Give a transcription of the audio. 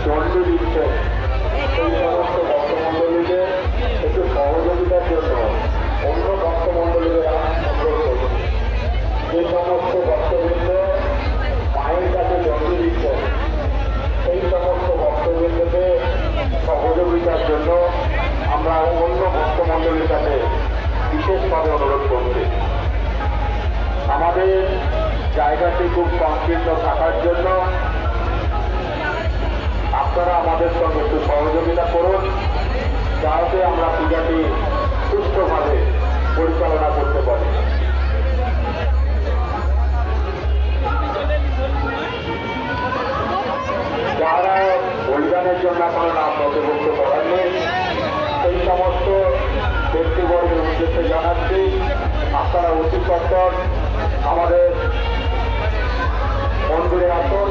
দণ্ডি দিচ্ছেন সেই সমস্ত ভক্তমণ্ডলীদের একটু সহযোগিতার জন্য অন্য ভক্তমণ্ডলীদের অনুরোধ করুন। যে সমস্ত ভক্তবৃন্দ মায়ের কাছে দণ্ডি দিচ্ছেন সেই সমস্ত ভক্তবৃন্দকে সহযোগিতার জন্য আমরা অন্য ভক্তমণ্ডলীর কাছে বিশেষভাবে অনুরোধ করছি। আমাদের জায়গাটি খুব সংকীর্ণ থাকার জন্য আপনারা আমাদের সঙ্গে একটু সহযোগিতা করুন, যাতে আমরা পূজাটি সুষ্ঠুভাবে পরিচালনা করতে পারি। যারা বলিদানের জন্য আপনারা নাম নথিভুক্ত করেননি সেই সমস্ত ব্যক্তিবর্গের উদ্দেশ্যে জানাচ্ছি, আপনারা অতি সত্বর আমাদের মন্দিরে আসুন।